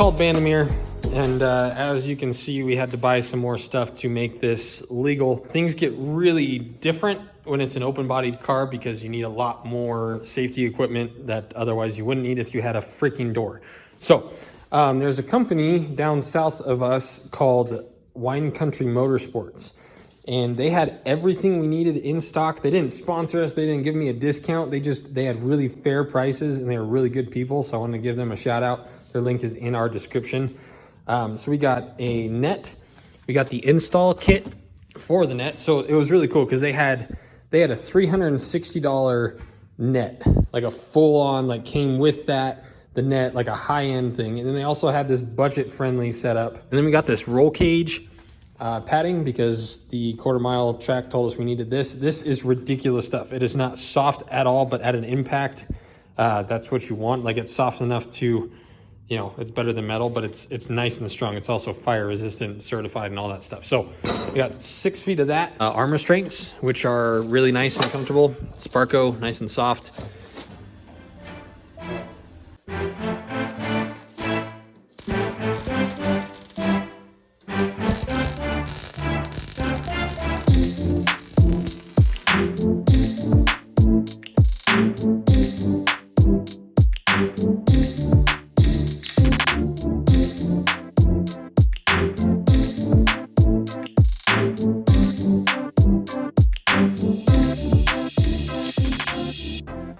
called Bandamere, and as you can see, we had to buy some more stuff to make this legal. Things get really different when it's an open-bodied car because you need a lot more safety equipment that otherwise you wouldn't need if you had a freaking door. So there's a company down south of us called Wine Country Motorsports, and they had everything we needed in stock. They didn't sponsor us. They didn't give me a discount. They had really fair prices, and they were really good people. So I want to give them a shout out. Their link is in our description. So we got a net. We got the install kit for the net. So it was really cool because they had a $360 net, like a full on, like came with that, the net, like a high end thing. And then they also had this budget friendly setup. And then we got this roll cage padding because the quarter-mile track told us we needed this. This is ridiculous stuff. It is not soft at all, but at an impact, that's what you want. Like it's soft enough to, you know, it's better than metal, but it's nice and strong. It's also fire resistant, certified, and all that stuff. So we got 6 feet of that. Arm restraints, which are really nice and comfortable. Sparco, nice and soft.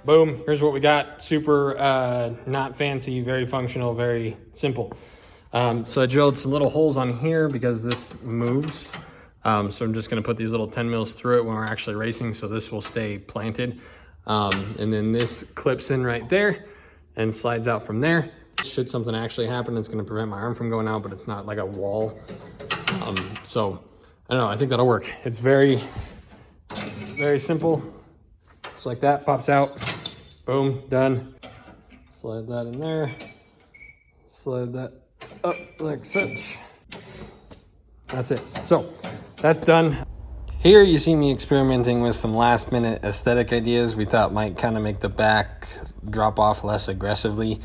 Boom, here's what we got. Super not fancy, very functional, very simple. So I drilled some little holes on here because this moves. So I'm just gonna put these little 10 mils through it when we're actually racing, so this will stay planted. And then this clips in right there and slides out from there. Should something actually happen, it's gonna prevent my arm from going out, but it's not like a wall. So I don't know, I think that'll work. It's very, very simple. Just like that, pops out. Boom, done. Slide that in there. Slide that up like such. That's it. So that's done. Here you see me experimenting with some last minute aesthetic ideas we thought might kind of make the back drop off less aggressively.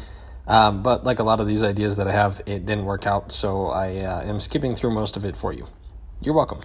But like a lot of these ideas that I have, it didn't work out. So I am skipping through most of it for you. You're welcome.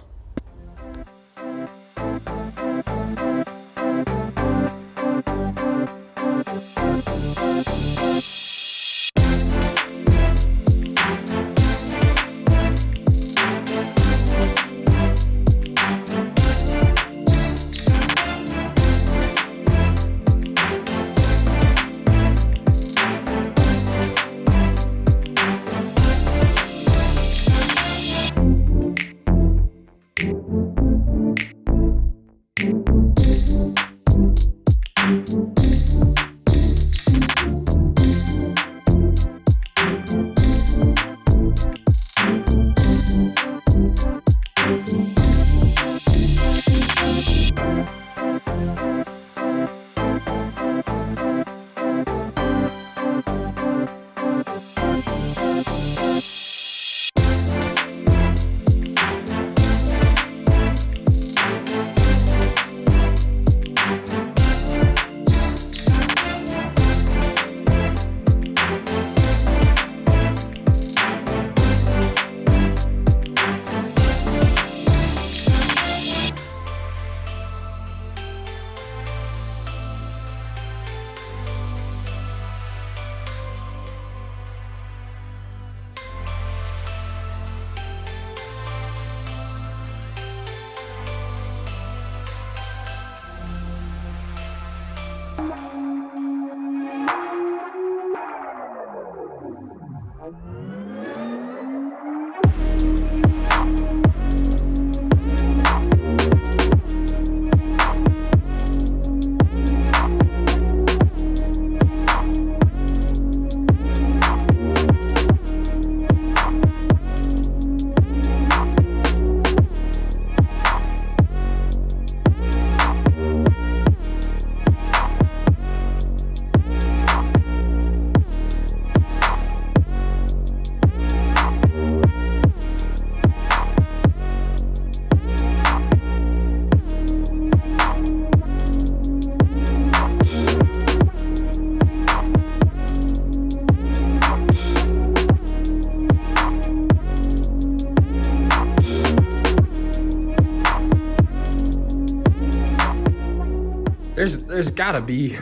there's gotta be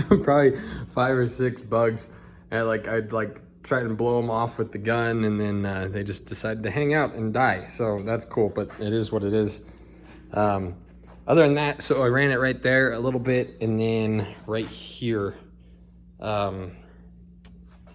probably 5 or 6 bugs. And like, I'd like try and blow them off with the gun, and then they just decided to hang out and die. So that's cool, but it is what it is. Other than that, so I ran it right there a little bit, and then right here, I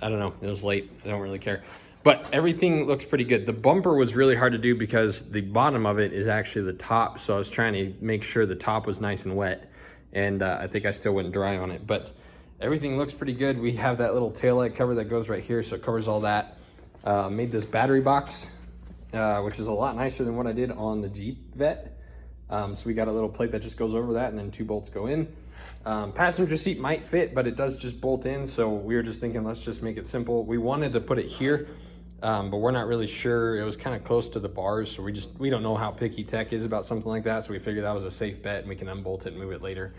don't know, it was late, I don't really care. But everything looks pretty good. The bumper was really hard to do because the bottom of it is actually the top, so I was trying to make sure the top was nice and wet, and I think I still went dry on it, but everything looks pretty good. We have that little taillight cover that goes right here, so it covers all that. Made this battery box, which is a lot nicer than what I did on the Jeep Vet. So we got a little plate that just goes over that, and then 2 bolts go in. Passenger seat might fit, but it does just bolt in, so we were just thinking, let's just make it simple. We wanted to put it here, but we're not really sure. It was kind of close to the bars, so we don't know how picky tech is about something like that, so we figured that was a safe bet, and we can unbolt it and move it later.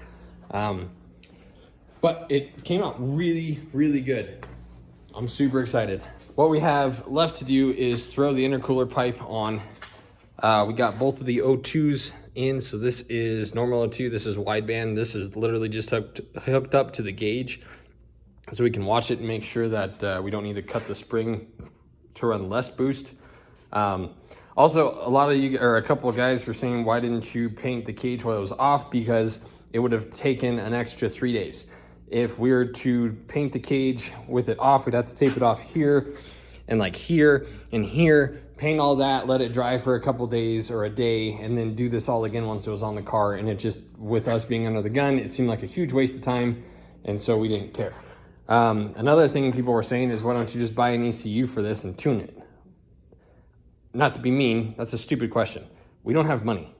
But it came out really, really good. I'm super excited. What we have left to do is throw the intercooler pipe on. We got both of the O2s in, so this is normal O2, this is wideband. This is literally just hooked up to the gauge, so we can watch it and make sure that we don't need to cut the spring to run less boost. Also, a lot of you, or a couple of guys were saying, why didn't you paint the cage while it was off? Because it would have taken an extra 3 days. If we were to paint the cage with it off, we'd have to tape it off here and like here and here, paint all that, let it dry for a couple days or a day, and then do this all again once it was on the car. And it just, with us being under the gun, it seemed like a huge waste of time, and so we didn't care. Another thing people were saying is, why don't you just buy an ECU for this and tune it? Not to be mean, that's a stupid question. We don't have money.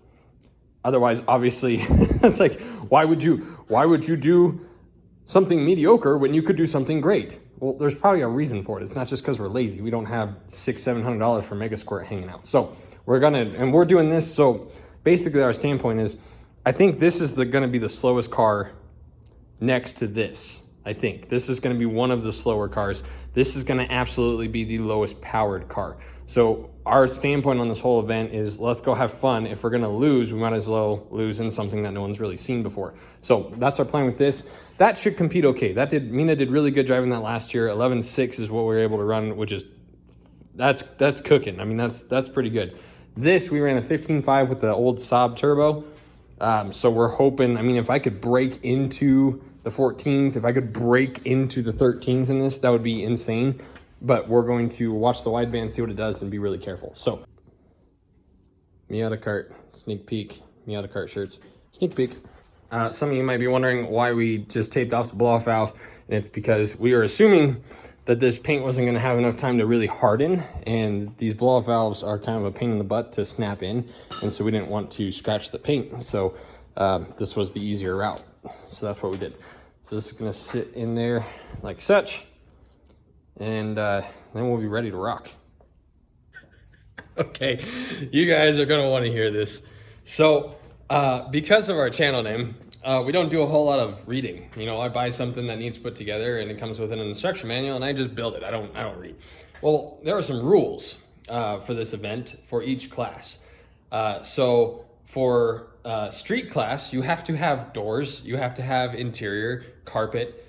Otherwise, obviously, it's like, why would you do something mediocre when you could do something great? Well, there's probably a reason for it. It's not just because we're lazy. We don't have $600-700 for Mega Squirt hanging out. So we're doing this. So basically our standpoint is, I think this is gonna be the slowest car next to this. I think this is gonna be one of the slower cars. This is gonna absolutely be the lowest powered car. So our standpoint on this whole event is, let's go have fun. If we're gonna lose, we might as well lose in something that no one's really seen before. So that's our plan with this. That should compete okay. Mina did really good driving that last year. 11.6 is what we were able to run, which is, that's cooking. I mean, that's pretty good. This, we ran a 15.5 with the old Saab turbo. So we're hoping, I mean, if I could break into the 14s, if I could break into the 13s in this, that would be insane. But we're going to watch the wideband, see what it does, and be really careful. So, Miata Kart, sneak peek, Miata Kart shirts, sneak peek. Some of you might be wondering why we just taped off the blow-off valve, and it's because we were assuming that this paint wasn't gonna have enough time to really harden, and these blow-off valves are kind of a pain in the butt to snap in, and so we didn't want to scratch the paint. So this was the easier route. So that's what we did. So this is gonna sit in there like such, and then we'll be ready to rock. Okay, you guys are gonna wanna hear this. So because of our channel name, we don't do a whole lot of reading. You know, I buy something that needs put together and it comes with an instruction manual and I just build it. I don't read. Well, there are some rules for this event for each class. So for street class, you have to have doors, you have to have interior, carpet,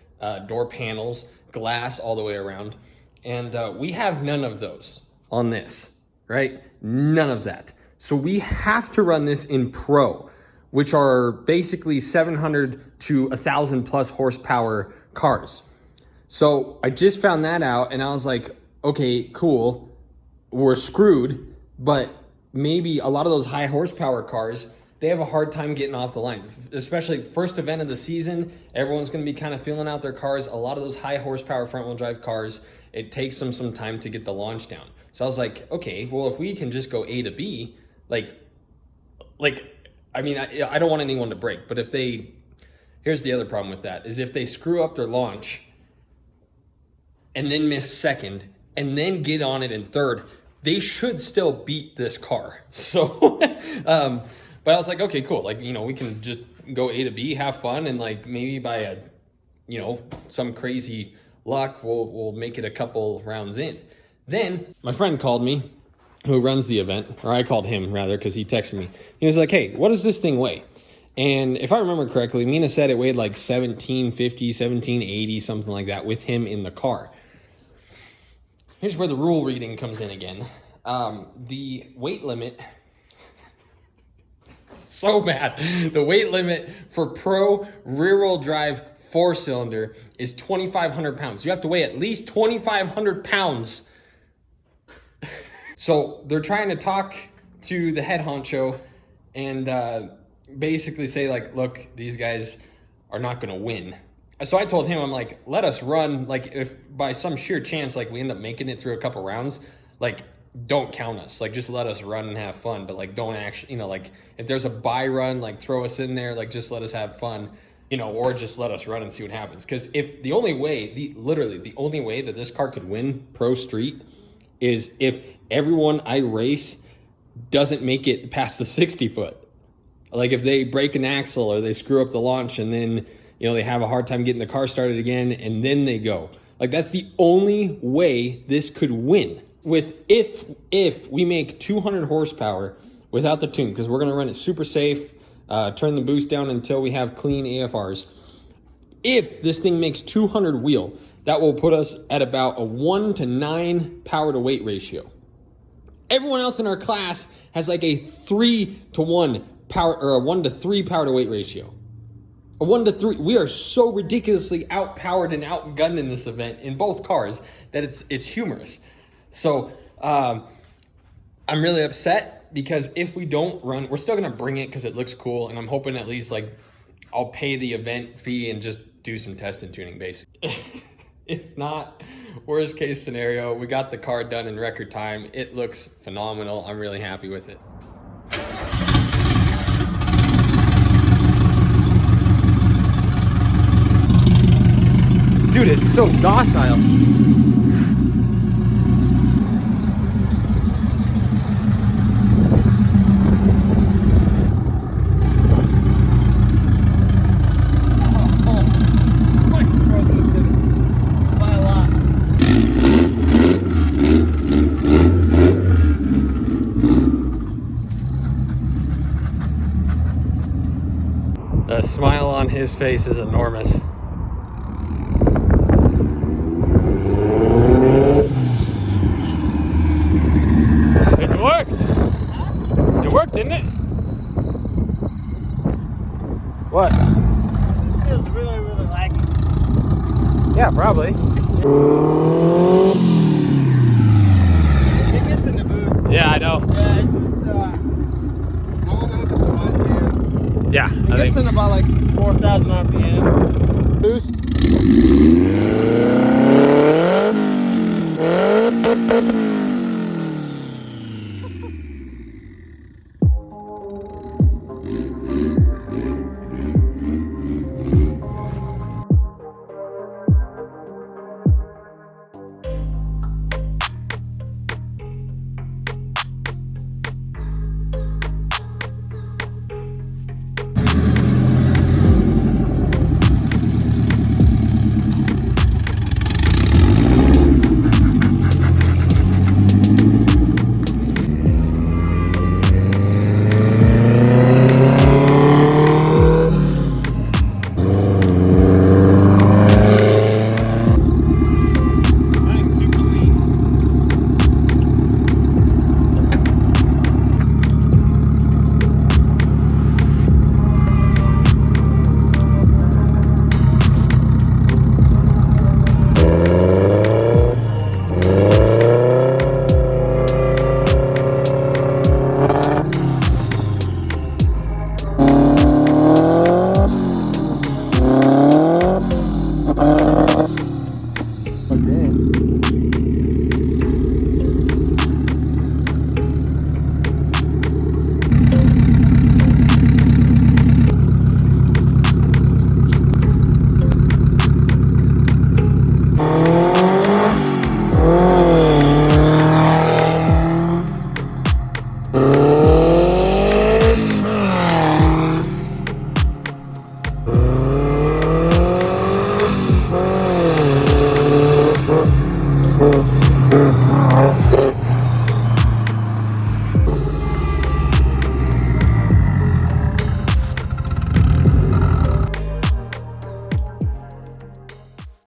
door panels, glass all the way around. And we have none of those on this, right? None of that. So we have to run this in Pro, which are basically 700 to 1,000 plus horsepower cars. So I just found that out and I was like, okay, cool, we're screwed, but maybe a lot of those high horsepower cars, they have a hard time getting off the line, especially first event of the season. Everyone's gonna be kind of feeling out their cars. A lot of those high horsepower front wheel drive cars, it takes them some time to get the launch down. So I was like, okay, well, if we can just go A to B, I mean, I don't want anyone to break, but if they, here's the other problem with that, is if they screw up their launch and then miss second and then get on it in third, they should still beat this car. So, but I was like, okay, cool. Like, you know, we can just go A to B, have fun, and like maybe by some crazy luck, we'll make it a couple rounds in. Then my friend called me, who runs the event, or I called him rather, because he texted me. He was like, hey, what does this thing weigh? And if I remember correctly, Mina said it weighed like 1750, 1780, something like that with him in the car. Here's where the rule reading comes in again. The weight limit, so bad. The weight limit for pro rear-wheel drive 4-cylinder is 2,500 pounds. You have to weigh at least 2,500 pounds. So they're trying to talk to the head honcho and basically say like, look, these guys are not gonna win. So I told him, I'm like, let us run. Like if by some sheer chance, like we end up making it through a couple rounds, like don't count us. Like just let us run and have fun. But like don't actually, you know, like if there's a buy run, like throw us in there, like just let us have fun, you know, or just let us run and see what happens. Because if the only way, literally the only way that this car could win pro street is if everyone I race doesn't make it past the 60 foot. Like if they break an axle or they screw up the launch and then, you know, they have a hard time getting the car started again and then they go. Like that's the only way this could win. With if we make 200 horsepower without the tune, because we're going to run it super safe, turn the boost down until we have clean AFRs. If this thing makes 200 wheel, that will put us at about a 1 to 9 power to weight ratio. Everyone else in our class has like a 3 to 1 power, or a 1 to 3 power to weight ratio. A 1 to 3. We are so ridiculously outpowered and outgunned in this event in both cars that it's humorous. So I'm really upset because if we don't run, we're still gonna bring it because it looks cool, and I'm hoping at least like I'll pay the event fee and just do some test and tuning basically. If not, worst case scenario, we got the car done in record time. It looks phenomenal. I'm really happy with it. Dude, it's so docile. The smile on his face is enormous. It worked! It worked, didn't it? What? This feels really, really laggy. Yeah, probably. It gets in the boost. Yeah, I know. Yeah, it's just, I don't know if it's on here. Yeah, It gets in about like 4,000 RPM. Boost.